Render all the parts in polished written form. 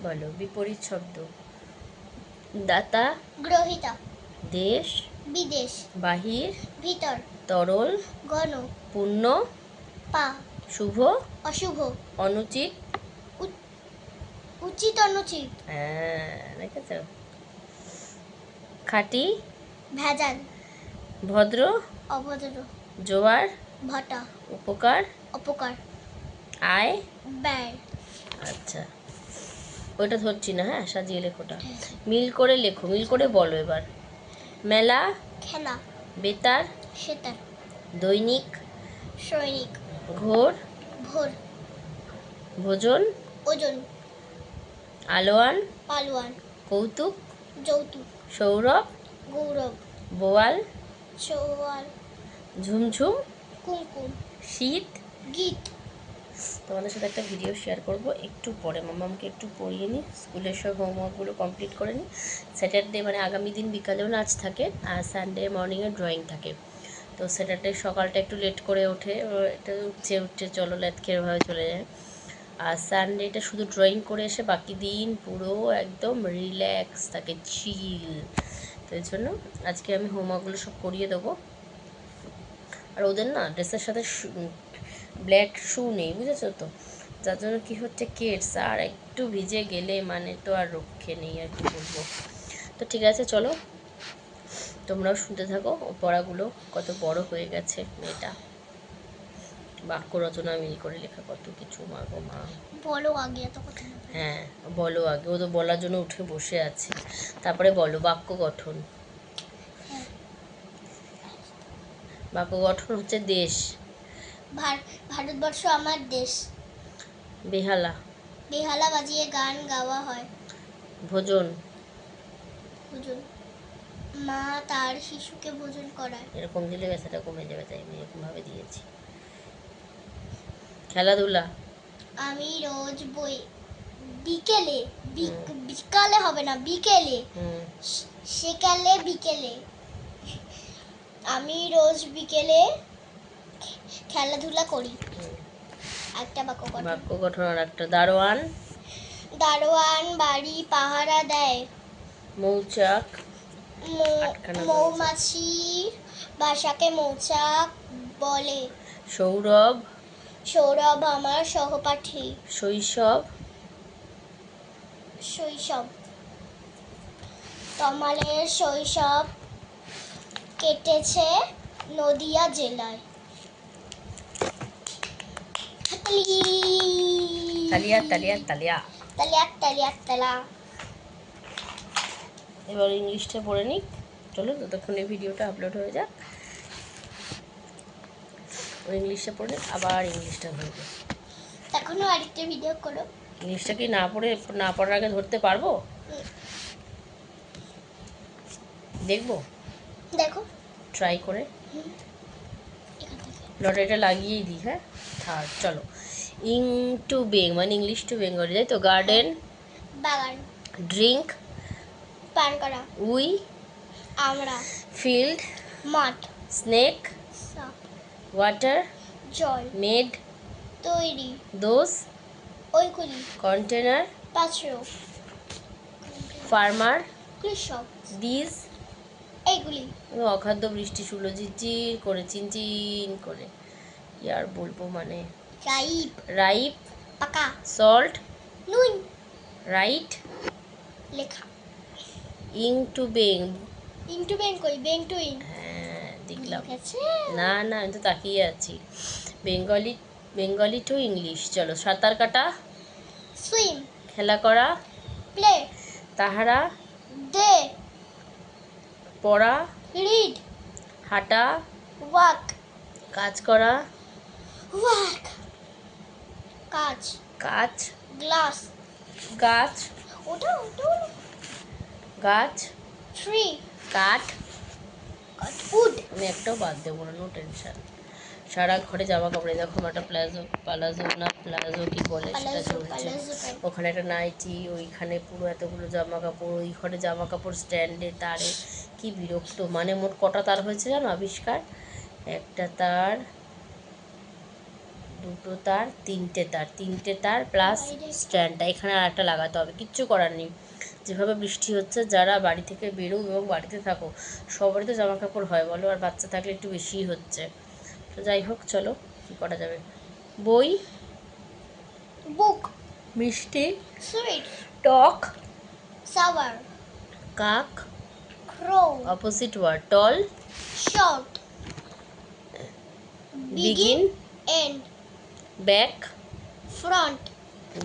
বলো বিপরীত শব্দ। দাতা গ্রহিতা, দেশ বিদেশ, বাহির ভিতর, তরল ঘন, পূর্ণ পা, শুভ অশুভ, অনুচিত উচিত অনুচিত, দেখেছ। খাঁটি ভেজাল, ভদ্র অভদ্র, জোয়ার ভাটা, উপকার অপকার, আয় ব্যয়। আচ্ছা ওইটা ধরছি না, হ্যাঁ সাজিয়ে লেখোটা। মিল করে লেখো, মিল করে বলো এবার। মেলা খেলা, বেতার সেতার, দৈনিক সৈনিক, ঘোর ভোর, ভোজন ওজন, আলোয়ান পালোয়ান, কৌতুক যৌতুক, সৌরভ গৌরব, বোয়াল চৌয়াল, ঝুমঝুম কুমকুম, শীত। গীত। তোমাদের সাথে একটা ভিডিও শেয়ার করব একটু পরে, মামাকে একটু পড়িয়ে নিই, স্কুলের সব হোমওয়ার্কগুলো কমপ্লিট করে নিই। স্যাটারডে মানে আগামী দিন বিকালেও নাচ থাকে, আর সানডে মর্নিংয়ে ড্রয়িং থাকে। তো স্যাটারডে সকালটা একটু লেট করে ওঠে, এটা উঠছে চলো লেটকেরভাবে চলে যায়। আর সানডেটা শুধু ড্রয়িং করে এসে বাকি দিন পুরো একদম রিল্যাক্স থাকে, চিল। তো এই জন্য আজকে আমি হোমওয়ার্কগুলো সব করিয়ে দেবো। আর ওদের না ড্রেসের সাথে ব্ল্যাক শু নেই, বুঝেছো তো, যার জন্য কী হচ্ছে কিডস আর একটু ভিজে গেলে মানে তো আর রক্ষে নেই, আর কি বলবো। তো ঠিক আছে চলো তোমরাও শুনতে থাকো, ও পড়াগুলো কত বড় হয়ে গেছে মেয়েটা, বাক্য রচনা মিল করে লেখা কত কিছু, মা গো মা। বলো আগে এত কথা। হ্যাঁ বলো আগে, ও তো বলার জন্য উঠে বসে আছে। তারপরে বলো বাক্য গঠন। বাক্য গঠন হচ্ছে দেশ, ভারতবর্ষ আমার দেশ। বেহালা বেহালা বাজিয়ে গান গাওয়া হয়। ভোজন ভোজন, মা তার শিশুকে ভোজন করায়। এরকম দিলে ব্যথাটা কমে যাবে, তাই আমি এরকমভাবে দিয়েছি। খেলাধুলা আমি রোজ বিকেলে, বিকালে হবে না, বিকেলে, সেকালে বিকেলে, আমি রোজ বিকেলে খেলাধুলা করি। একটা বাক্য গঠন আর একটা। দারোয়ান দারোয়ান বাড়ি পাহারা দেয়। মৌচাক মৌমাছির বাসাকে মৌচাক বলে। সৌরভ সৌরভ আমার সহপাঠী। শৈশব তমালের শৈশব কেটেছে নদিয়া জেলায়। তালিয়া তালিয়া তালিয়া তালিয়া তালিয়া তালা। এবার ইংলিশটা পড়ে নিই, চলো ততক্ষণে ভিডিওটা আপলোড হয়ে যাক। ইংলিশটা পড়ে আবার ইংলিশটা ধরবো। এখনো আরেকটা ভিডিও করো। ইংলিশটা কি না পড়ার আগে ধরতে পারবো? দেখবো, দেখো ট্রাই করে। লটারিটা লাগিয়েই দিই, হ্যাঁ থার্ড। চলো টু বেং মানে ইংলিশ টু বেঙ্গলি, তাই তো। গার্ডেন বাগান, ড্রিঙ্ক পান করা, উই আমরা, ফিল্ড মাঠ, স্নেক ওয়াটার জল, মেড তৈরি, দোস ওইগুলি, কন্টেনার পাত্র, ফার্মার কৃষক, দিস এইগুলি। অখাদ্য বৃষ্টি শুলো ঝিরঝির করে চিনচিন করে, কি আর বলবো, মানে রাইপ পাকা, সল্ট নুন, রাইট লেখা। টু বেং টু বেং কই, বেং টু ইন। হ্যাঁ দেখলাম, আছে না আমি তো তাকিয়ে আছি। Bengali to English. চলো সাঁতার কাটা সুইম, খেলা করা প্লে, তাহারা দে, পড়া রিড, হাঁটা ওয়াক, কাজ করা ওয়াক, কাজ, গ্লাস, গাছ ওটা গাছ ট্রি, কাঠ উড। আমি একটাও বাদ দেবো না, নো টেনশন। সারা ঘরে জামা কাপড়ে দেখো, একটা প্লাজো কি বলে সেটা চলছে, ওখানে একটা নাইটি, ওইখানে পুরো এতগুলো জামা কাপড়, ওই ঘরে জামা কাপড় স্ট্যান্ডে তারে, কি বিরক্ত। মানে মোট কটা তার হয়েছে জানো আবিষ্কার? একটা তার, দুটো তার, তিনটে তার প্লাস স্ট্যান্ডটা এখানে আর একটা লাগাতে হবে, কিচ্ছু করার নেই। যেভাবে বৃষ্টি হচ্ছে, যারা বাড়ি থেকে বেরো এবং বাড়িতে থাকো সবারই তো জামা কাপড় হয় বলো, আর বাচ্চা থাকলে একটু বেশিই হচ্ছে। তো যাই হোক, চলো কী করা যাবে। বই, বুক, মিষ্টি, সুইট, টক, সাওয়ার, কাক, crow, opposite word, tall, short, begin, end, back, front.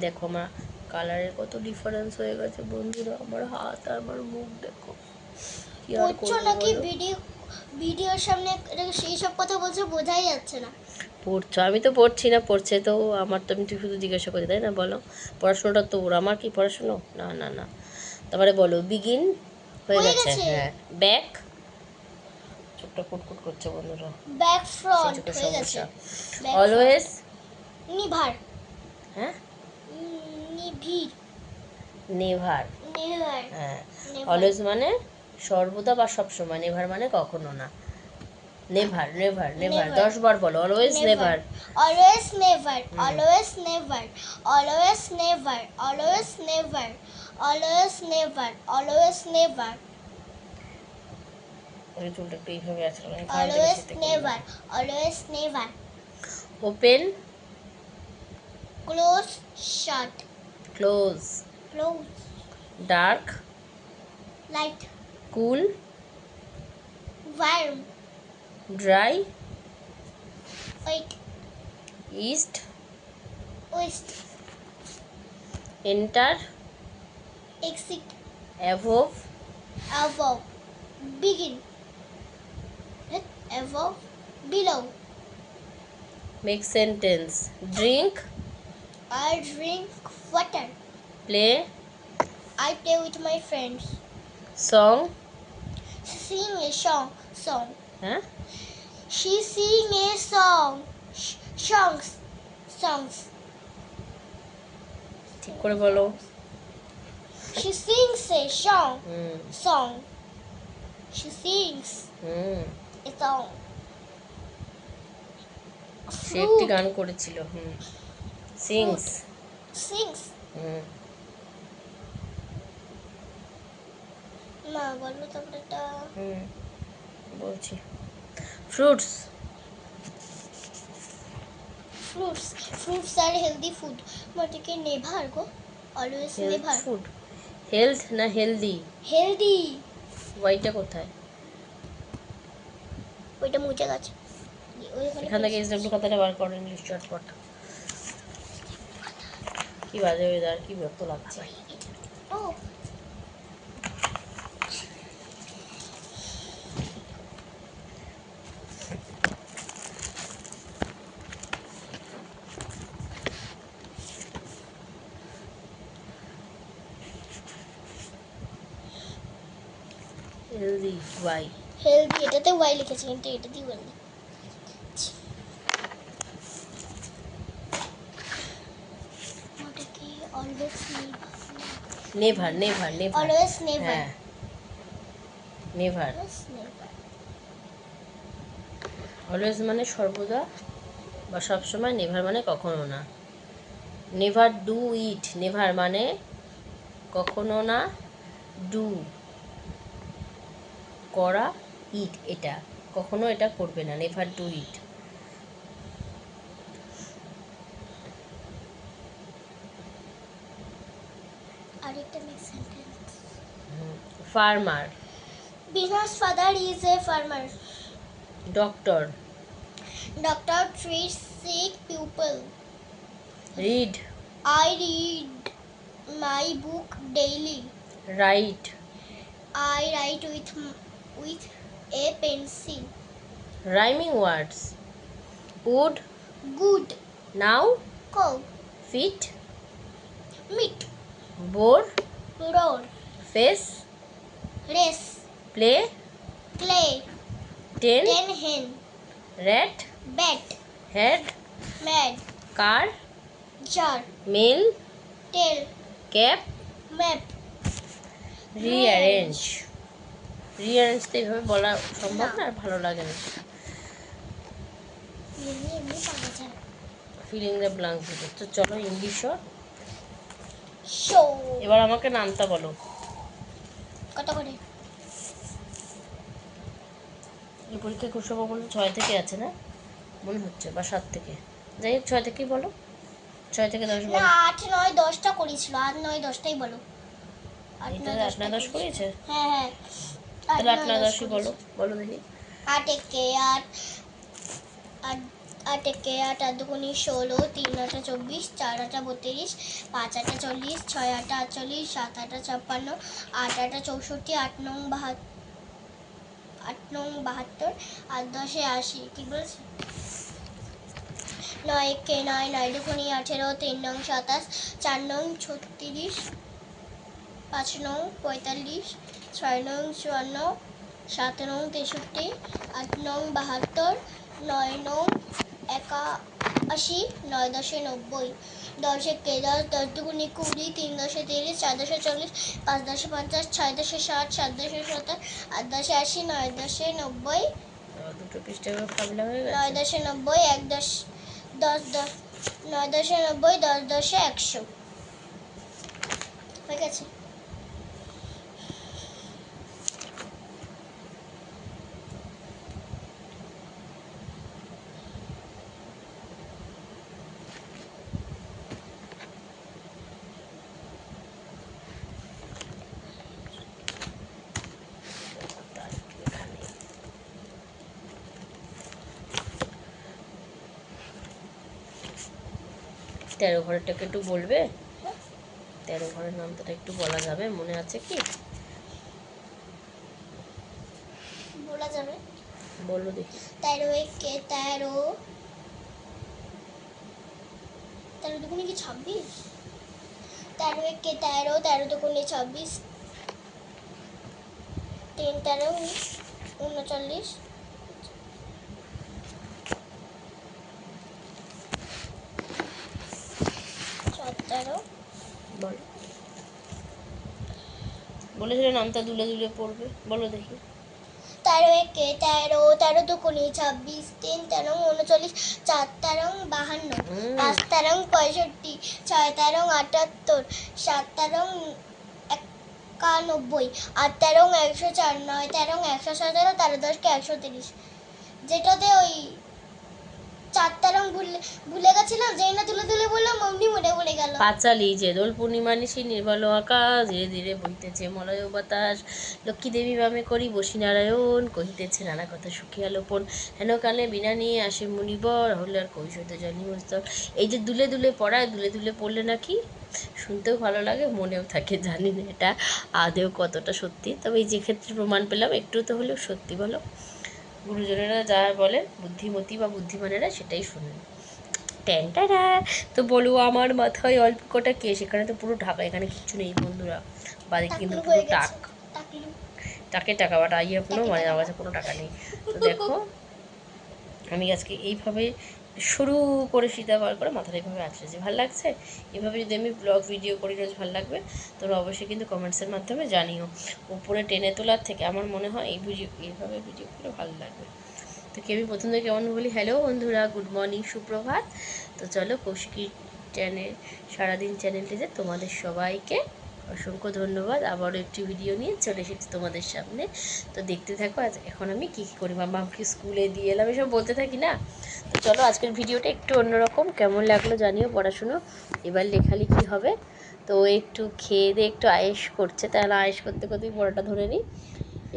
দেখো আমার কালারের কত ডিফারেন্স হয়ে গেছে বন্ধুরা, আমার হাত আর আমার মুখ দেখো। কি আর পড়ছো করবো নাকি বলো? ভিডিওর সামনে সেই সব কথা বলছো, বোঝাই যাচ্ছে না। পড়ছো? আমি তো পড়ছি না, পড়ছে তো আমার, তো আমি তো শুধু জিজ্ঞাসা করি, তাই না? বলো, পড়াশোনাটা তো ওর, আমার কি পড়াশুনো? না না না। তারপরে বলো, বিগিন হয়ে গেছে, হ্যাঁ। ব্যাক, চোখটা কুটকুট করছে বন্ধুরা, ব্যাক, ফ্রন্ট চোখের হয়ে গেছে। সমস্যা। অলওয়েজ, নিভার, হ্যাঁ, নিভির, নেভার, নেভার, হ্যাঁ। নেভার, অলওয়েজ মানে সর্বদা বা সবসময়, নেভার মানে কখনো না। Never, never, never, Never. 10 বার বলো, always never. always never, always never, always never, always never, always never, always never, ওই চুলটা একটু এইভাবে আছে, always never, always never, open, close, shut, close, close, dark, light, cool, warm, dry, wait, east, west, enter, exit, above, above, begin, above, below, make sentence, drink, I drink water, play, I play with my friends, song, sing a song, হ্যাঁ, she sing a songs, ঠিক করে বলো। she sings a hmm song, she sings hmm a song, সে একটি fruit, গান করেছিল, sings, sings, হুম না বলো তারপরে একটা হুম বলছি। Fruits, fruits are healthy food, মোটাকে never go, always health never, food, health না হেলদি, healthy, ওয়াইটা কোথায়? ওইটা মুছে গেছে, এখান থেকে এসডব্লিউ কথাটা বার করে ইংলিশ চটপট। কি বাজে ওয়েদার, কি বিরক্ত লাগছে। ও হেলদি, ওয়াই, হেলদি, এটাতে ওয়াই লিখেছে কিন্তু এটা দিয়ে বললি মোটাকে always never, never, never, always never, হ্যাঁ, নেভার। অলওয়েজ মানে সর্বদা বা সবসময়, নেভার মানে কখনো না। নেভার ডু ইট, নেভার মানে কখনো না, ডু করা, ইট এটা কখনো এটা করবে না, নেভার ডু ইট। আরেকটা next sentence, farmer, Bina's father is a farmer. Doctor, Doctor treats sick people. Read, I read my book daily. Write, I write with a pencil. Rhyming words, wood, Good. Now, Cow. Feet, Meat. Bore, Roar. Face, Race. Play, Clay. Ten, Hen. Rat, Bat. Head, Mad. Car, Jar. Mail, Tail. Cap, Map. Rearrange. Rearrange তো এইভাবে বলা সম্ভব না, আর ভালো লাগে না। এমনি পাওয়া যায়। ফিলিং দ্য ব্ল্যাঙ্কস দিতে। তো চলো ইংলিশও। শো এবার আমাকে নামটা বলো। কত করে? এই পরীক্ষা খুব সম্ভবত 6 থেকে আছে না মনে হচ্ছে, বা 7 থেকে, যাই হোক 6 থেকেই বলো, 6 থেকে 10 না, বলো। 8 9 10টা করেছিল, 8 9 10টাই বলো। 8 এইটা 9 8 না 10 করেছে, হ্যাঁ হ্যাঁ, 8 তাহলে 8 9 না 10 10ই বলো, করেছে। বলো দেখি। 8 একে 8, 8 8 একে 8, 8 দুগুনি 16, 3 8 24, 4 8 32, 5 8 40, 6 8 48, 7 8 56, 8 8 64, 8 9 72, 8 9 72, 8 10 80। কি বলছি? 9 একে 9, 9 দুগুনি 18, 3 9 27, 4 9 36, 5 9 45, 6 9 54, 7 9 63, 8 9 72, 9 9 81, 9 10 90, 10 একে 10, 10 দুগুনি 20, 3 10 30, 4 10 40, 5 10 50, 6 10 60, 7 10 70, 8 10 80, 9 10 90, দুটো পৃষ্ঠা ফাবলা হয়ে 9 গেছে। 10 90, 1 10 10 10, 9 10 90, 10 10 100 হয়ে গেছে। এখানে 13 ঘরেরটাকে একটু বলবে? 13 ঘরের নামটা একটু বলা যাবে, মনে আছে কি? বলা যাবে। বলো দেখি। 13 একে 13, 13 দুগুণে কি 26? 13 একে 13, 13 দুগুণে 26, 3 13 39, 4 13। বলো, বলেছিলে নামটা দুলে দুলে পড়বে, বলো দেখি। 13 একে 13, 13 দুগুণে 26, 3 13 39, 4 13 52, 5 13 65, 6 13 78, 7 13 91, 8 13 104, 9 13 117, 13 10 130। যেটাতে ওই 4 13 ভুলে গেছিলাম, যেই না তুলে তুলে বললাম অমনি মনে পড়ে গেল। পাঁচালি যে দোল পূর্ণিমা নিশি নির্মল আকাশ, ধীরে ধীরে বইতেছে মলয় বাতাস, লক্ষ্মী দেবী বামে করি বসি নারায়ণ, কহিতেছে নানা কথা সুখী আলোপন, হেন কালে বিনা নিয়ে আসে মুনিবর, হল্লার কৈশোর জনি মস্তক। এই যে দুলে দুলে পড়ায়, দুলে দুলে পড়লে নাকি শুনতেও ভালো লাগে, মনেও থাকে। জানি না এটা আদেও কতটা সত্যি, তবে এই যে ক্ষেত্রে প্রমাণ পেলাম একটু তো হলেও সত্যি। বলো, গুরুজনেরা যা বলেন বুদ্ধিমতী বা বুদ্ধিমানেরা সেটাই শোনেন। ট্যান্টারা। তো বলো, আমার মাথায় অল্প কটা কেশ, এখানে তো পুরো ঢাকা, এখানে কিচ্ছু নেই বন্ধুরা, বাড়ি কিন্তু টাকলু পুরো হয়ে গেছে। টাক, টাকলু টাকে টাকা, বাট আই হ্যাভ নো, টাকে মানে টাকা আমার না। কাছে কোনো টাকা নেই। তো দেখো, আমি আজকে এইভাবে শুরু করে সীতা বার করে মাথাটা এইভাবে আঁচড়েছি, ভালো লাগছে। এভাবে যদি আমি ব্লগ ভিডিও করি রোজ, ভালো লাগবে? তোমরা অবশ্যই কিন্তু কমেন্টসের মাধ্যমে জানিও। উপরে টেনে তোলার থেকে আমার মনে হয় এইভাবে ভিডিও করলে ভালো লাগবে। তো আমি প্রথম থেকে কেমন বলি, হ্যালো বন্ধুরা, গুড মর্নিং, সুপ্রভাত। তো চলো কৌশিকী চ্যানেল, সারাদিন চ্যানেলটিতে তোমাদের সবাইকে অসংখ্য ধন্যবাদ। আবারও একটি ভিডিও নিয়ে চলে এসেছি তোমাদের সামনে। তো দেখতে থাকো আজ এখন আমি কী কী করি। মামাকে স্কুলে দিয়ে এলাম, এসব বলতে থাকি না। তো চলো আজকের ভিডিওটা একটু অন্যরকম, কেমন লাগলো জানিও। পড়াশুনো এবার লেখালেখি হবে, তো একটু খেয়ে দিয়ে একটু আয়েশ করছে, তাহলে আয়েশ করতে করতেই পড়াটা ধরে নিই।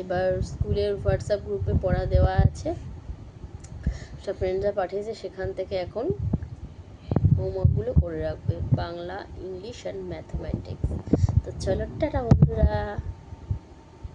এবার স্কুলের হোয়াটসঅ্যাপ গ্রুপে পড়া দেওয়া আছে, সব ফ্রেন্ডরা পাঠিয়েছে, সেখান থেকে এখন হোমওয়ার্কগুলো করে রাখবে, বাংলা, ইংলিশ অ্যান্ড ম্যাথমেটিক্স। তো চলো টাটা বন্ধুরা।